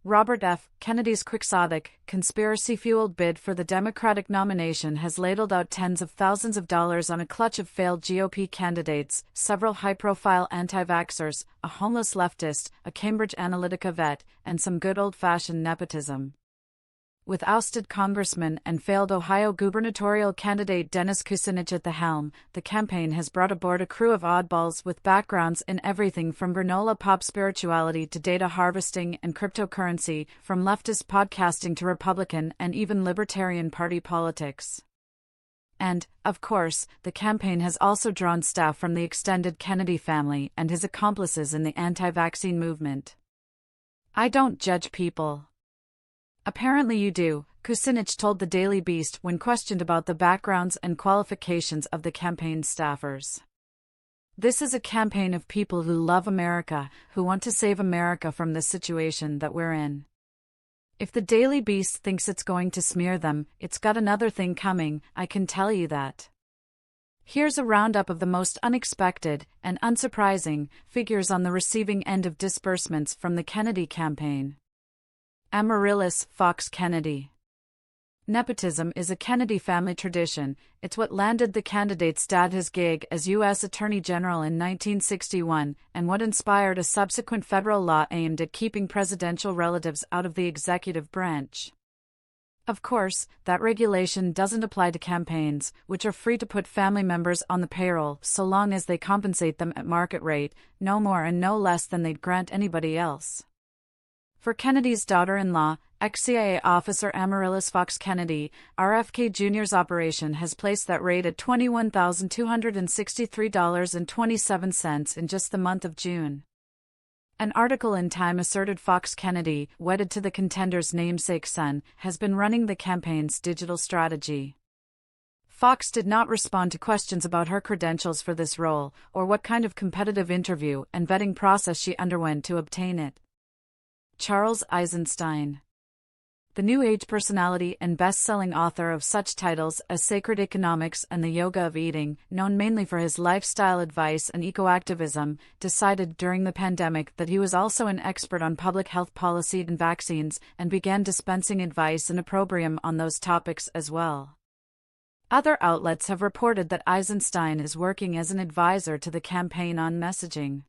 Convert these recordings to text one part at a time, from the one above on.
Robert F. Kennedy's quixotic, conspiracy-fueled bid for the Democratic nomination has ladled out tens of thousands of dollars on a clutch of failed GOP candidates, several high-profile anti-vaxxers, a homeless leftist, a Cambridge Analytica vet, and some good old-fashioned nepotism. With ousted congressman and failed Ohio gubernatorial candidate Dennis Kucinich at the helm, the campaign has brought aboard a crew of oddballs with backgrounds in everything from granola pop spirituality to data harvesting and cryptocurrency, from leftist podcasting to Republican and even Libertarian Party politics. And, of course, the campaign has also drawn staff from the extended Kennedy family and his accomplices in the anti-vaccine movement. I don't judge people. Apparently you do, Kucinich told the Daily Beast when questioned about the backgrounds and qualifications of the campaign staffers. This is a campaign of people who love America, who want to save America from the situation that we're in. If the Daily Beast thinks it's going to smear them, it's got another thing coming, I can tell you that. Here's a roundup of the most unexpected and unsurprising figures on the receiving end of disbursements from the Kennedy campaign. Amaryllis Fox Kennedy. Nepotism is a Kennedy family tradition. It's what landed the candidate's dad his gig as U.S. Attorney General in 1961, and what inspired a subsequent federal law aimed at keeping presidential relatives out of the executive branch. Of course, that regulation doesn't apply to campaigns, which are free to put family members on the payroll so long as they compensate them at market rate, no more and no less than they'd grant anybody else. For Kennedy's daughter-in-law, ex-CIA officer Amaryllis Fox Kennedy, RFK Jr.'s operation has placed that rate at $21,263.27 in just the month of June. An article in Time asserted Fox Kennedy, wedded to the contender's namesake son, has been running the campaign's digital strategy. Fox did not respond to questions about her credentials for this role, or what kind of competitive interview and vetting process she underwent to obtain it. Charles Eisenstein. The New Age personality and best-selling author of such titles as Sacred Economics and the Yoga of Eating, known mainly for his lifestyle advice and eco-activism, decided during the pandemic that he was also an expert on public health policy and vaccines, and began dispensing advice and opprobrium on those topics as well. Other outlets have reported that Eisenstein is working as an advisor to the campaign on messaging.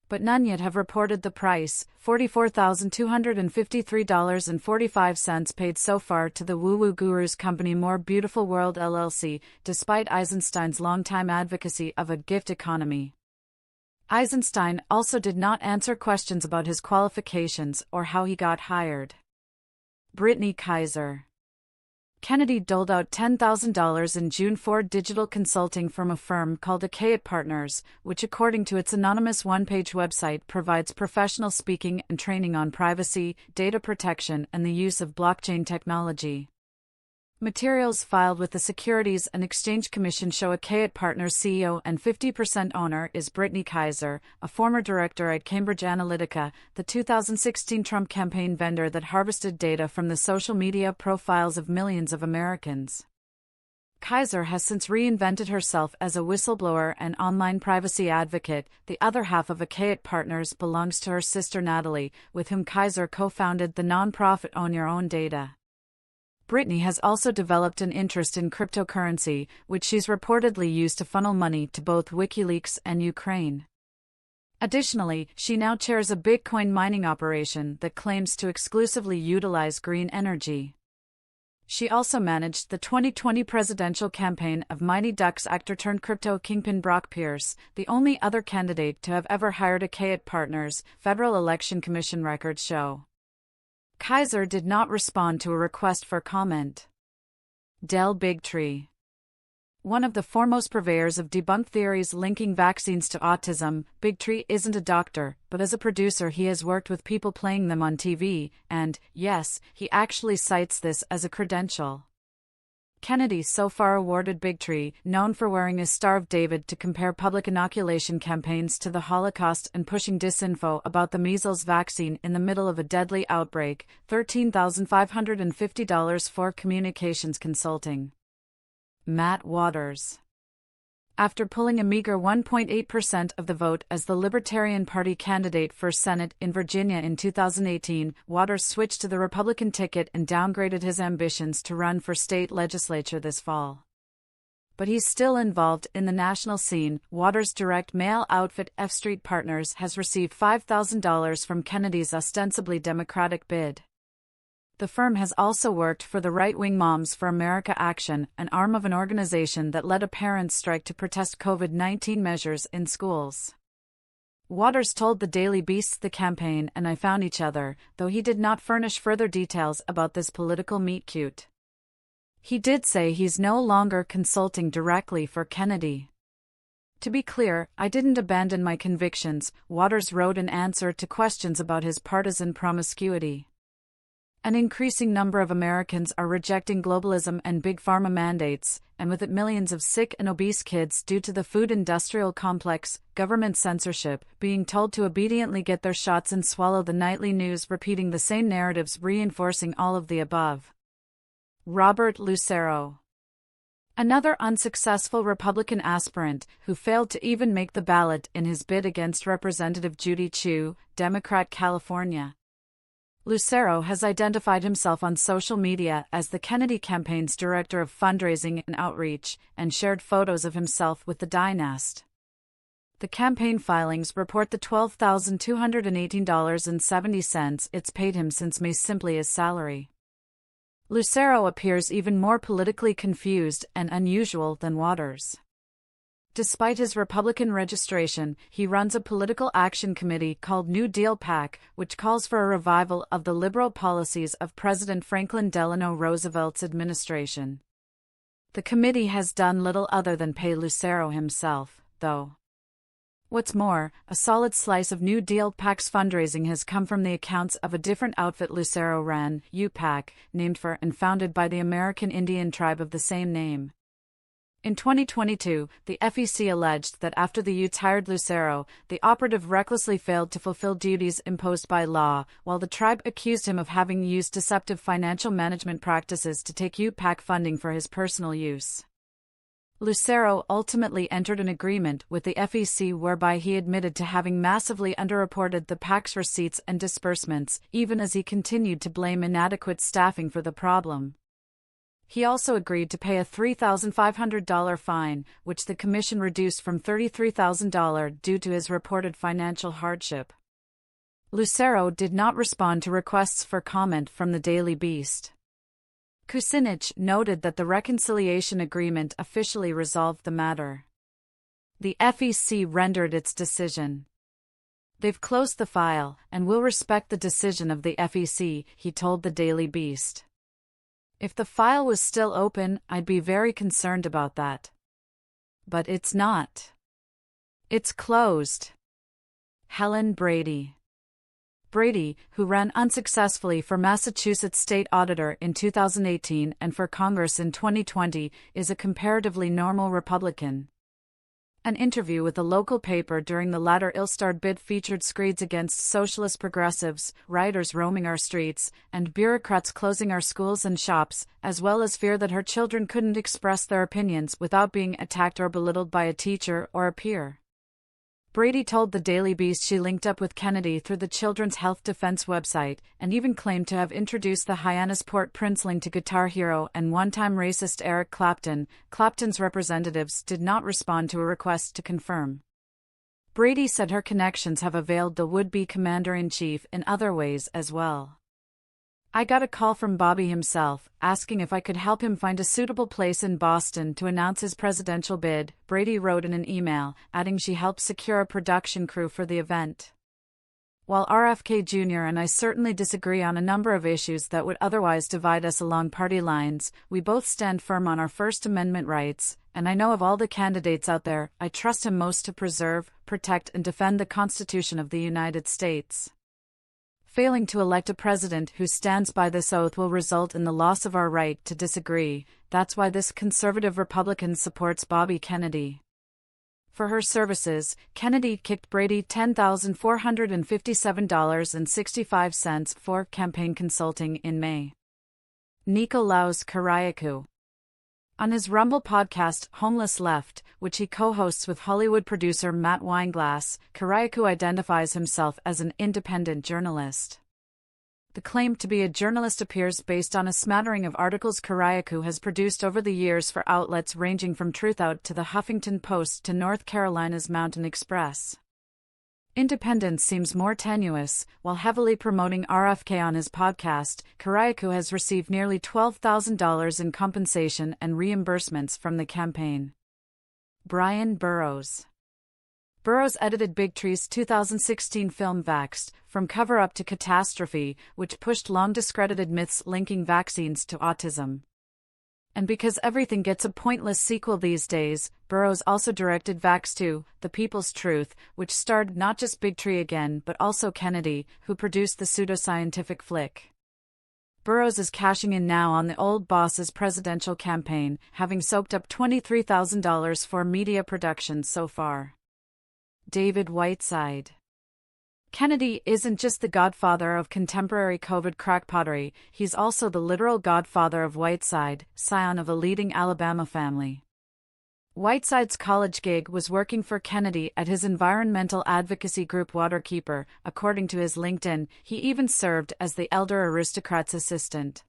But none yet have reported the price, $44,253.45 paid so far to the woo-woo guru's company More Beautiful World LLC, despite Eisenstein's longtime advocacy of a gift economy. Eisenstein also did not answer questions about his qualifications or how he got hired. Brittany Kaiser. Kennedy doled out $10,000 in June for digital consulting from a firm called Acayat Partners, which according to its anonymous one-page website provides professional speaking and training on privacy, data protection and the use of blockchain technology. Materials filed with the Securities and Exchange Commission show Acayat Partners CEO and 50% owner is Brittany Kaiser, a former director at Cambridge Analytica, the 2016 Trump campaign vendor that harvested data from the social media profiles of millions of Americans. Kaiser has since reinvented herself as a whistleblower and online privacy advocate. The other half of Acayat Partners belongs to her sister Natalie, with whom Kaiser co-founded the nonprofit Own Your Own Data. Brittany has also developed an interest in cryptocurrency, which she's reportedly used to funnel money to both WikiLeaks and Ukraine. Additionally, she now chairs a Bitcoin mining operation that claims to exclusively utilize green energy. She also managed the 2020 presidential campaign of Mighty Ducks actor-turned-crypto kingpin Brock Pierce, the only other candidate to have ever hired Acayat Partners, Federal Election Commission records show. Kaiser did not respond to a request for comment. Del Bigtree. One of the foremost purveyors of debunked theories linking vaccines to autism, Bigtree isn't a doctor, but as a producer he has worked with people playing them on TV, and, yes, he actually cites this as a credential. Kennedy so far awarded Bigtree, known for wearing a Star of David to compare public inoculation campaigns to the Holocaust and pushing disinfo about the measles vaccine in the middle of a deadly outbreak, $13,550 for communications consulting. Matt Waters. After pulling a meager 1.8% of the vote as the Libertarian Party candidate for Senate in Virginia in 2018, Waters switched to the Republican ticket and downgraded his ambitions to run for state legislature this fall. But he's still involved in the national scene. Waters' direct mail outfit F Street Partners has received $5,000 from Kennedy's ostensibly Democratic bid. The firm has also worked for the right-wing Moms for America Action, an arm of an organization that led a parents' strike to protest COVID-19 measures in schools. Waters told the Daily Beast the campaign and I found each other, though he did not furnish further details about this political meet-cute. He did say he's no longer consulting directly for Kennedy. To be clear, I didn't abandon my convictions, Waters wrote in answer to questions about his partisan promiscuity. An increasing number of Americans are rejecting globalism and big pharma mandates, and with it millions of sick and obese kids due to the food industrial complex, government censorship, being told to obediently get their shots and swallow the nightly news repeating the same narratives reinforcing all of the above. Robert Lucero, another unsuccessful Republican aspirant who failed to even make the ballot in his bid against Representative Judy Chu, Democrat California. Lucero has identified himself on social media as the Kennedy campaign's director of fundraising and outreach, and shared photos of himself with the dynast. The campaign filings report the $12,218.70 it's paid him since May simply his salary. Lucero appears even more politically confused and unusual than Waters. Despite his Republican registration, he runs a political action committee called New Deal PAC, which calls for a revival of the liberal policies of President Franklin Delano Roosevelt's administration. The committee has done little other than pay Lucero himself, though. What's more, a solid slice of New Deal PAC's fundraising has come from the accounts of a different outfit Lucero ran, UPAC, named for and founded by the American Indian tribe of the same name. In 2022, the FEC alleged that after the Utes hired Lucero, the operative recklessly failed to fulfill duties imposed by law, while the tribe accused him of having used deceptive financial management practices to take UPAC funding for his personal use. Lucero ultimately entered an agreement with the FEC whereby he admitted to having massively underreported the PAC's receipts and disbursements, even as he continued to blame inadequate staffing for the problem. He also agreed to pay a $3,500 fine, which the commission reduced from $33,000 due to his reported financial hardship. Lucero did not respond to requests for comment from the Daily Beast. Kucinich noted that the reconciliation agreement officially resolved the matter. The FEC rendered its decision. They've closed the file, and will respect the decision of the FEC, he told the Daily Beast. If the file was still open, I'd be very concerned about that. But it's not. It's closed. Helen Brady. Brady, who ran unsuccessfully for Massachusetts State Auditor in 2018 and for Congress in 2020, is a comparatively normal Republican. An interview with a local paper during the latter ill-starred bid featured screeds against socialist progressives, rioters roaming our streets, and bureaucrats closing our schools and shops, as well as fear that her children couldn't express their opinions without being attacked or belittled by a teacher or a peer. Brady told the Daily Beast she linked up with Kennedy through the Children's Health Defense website, and even claimed to have introduced the Hyannisport princeling to guitar hero and one-time racist Eric Clapton. Clapton's representatives did not respond to a request to confirm. Brady said her connections have availed the would-be commander-in-chief in other ways as well. I got a call from Bobby himself, asking if I could help him find a suitable place in Boston to announce his presidential bid, Brady wrote in an email, adding she helped secure a production crew for the event. While RFK Jr. and I certainly disagree on a number of issues that would otherwise divide us along party lines, we both stand firm on our First Amendment rights, and I know of all the candidates out there, I trust him most to preserve, protect and defend the Constitution of the United States. Failing to elect a president who stands by this oath will result in the loss of our right to disagree. That's why this conservative Republican supports Bobby Kennedy. For her services, Kennedy kicked Brady $10,457.65 for campaign consulting in May. Nikolaus Kyriakou. On his Rumble podcast, Homeless Left, which he co-hosts with Hollywood producer Matt Weinglass, Kyriakou identifies himself as an independent journalist. The claim to be a journalist appears based on a smattering of articles Kyriakou has produced over the years for outlets ranging from Truthout to the Huffington Post to North Carolina's Mountain Express. Independence seems more tenuous. While heavily promoting RFK on his podcast, Kyriakou has received nearly $12,000 in compensation and reimbursements from the campaign. Brian Burrows. Burrows edited Bigtree's 2016 film Vaxxed, From Cover-Up to Catastrophe, which pushed long-discredited myths linking vaccines to autism. And because everything gets a pointless sequel these days, Burrows also directed Vax 2, The People's Truth, which starred not just Bigtree again but also Kennedy, who produced the pseudoscientific flick. Burrows is cashing in now on the old boss's presidential campaign, having soaked up $23,000 for media productions so far. David Whiteside. Kennedy isn't just the godfather of contemporary COVID crackpottery, he's also the literal godfather of Whiteside, scion of a leading Alabama family. Whiteside's college gig was working for Kennedy at his environmental advocacy group Waterkeeper. According to his LinkedIn, he even served as the elder aristocrat's assistant.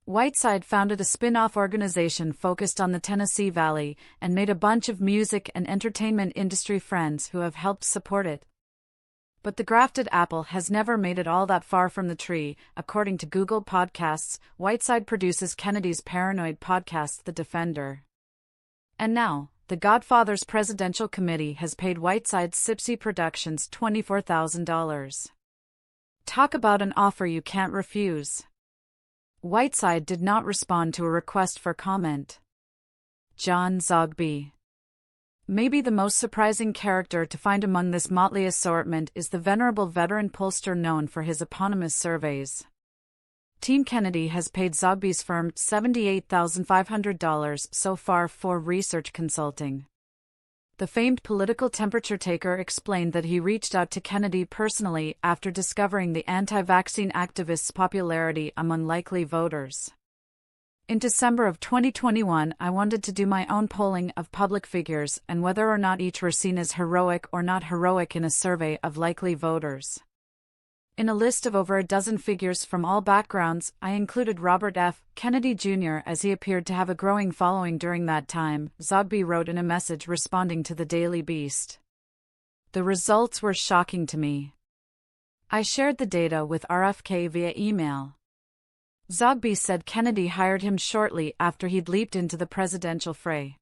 Whiteside founded a spin-off organization focused on the Tennessee Valley and made a bunch of music and entertainment industry friends who have helped support it. But the grafted apple has never made it all that far from the tree. According to Google Podcasts, Whiteside produces Kennedy's paranoid podcast The Defender. And now, the Godfather's Presidential Committee has paid Whiteside's Sipsy Productions $24,000. Talk about an offer you can't refuse. Whiteside did not respond to a request for comment. John Zogby. Maybe the most surprising character to find among this motley assortment is the venerable veteran pollster known for his eponymous surveys. Team Kennedy has paid Zogby's firm $78,500 so far for research consulting. The famed political temperature taker explained that he reached out to Kennedy personally after discovering the anti-vaccine activists' popularity among likely voters. In December of 2021, I wanted to do my own polling of public figures and whether or not each were seen as heroic or not heroic in a survey of likely voters. In a list of over a dozen figures from all backgrounds, I included Robert F. Kennedy Jr. as he appeared to have a growing following during that time, Zogby wrote in a message responding to the Daily Beast. The results were shocking to me. I shared the data with RFK via email. Zogby said Kennedy hired him shortly after he'd leaped into the presidential fray.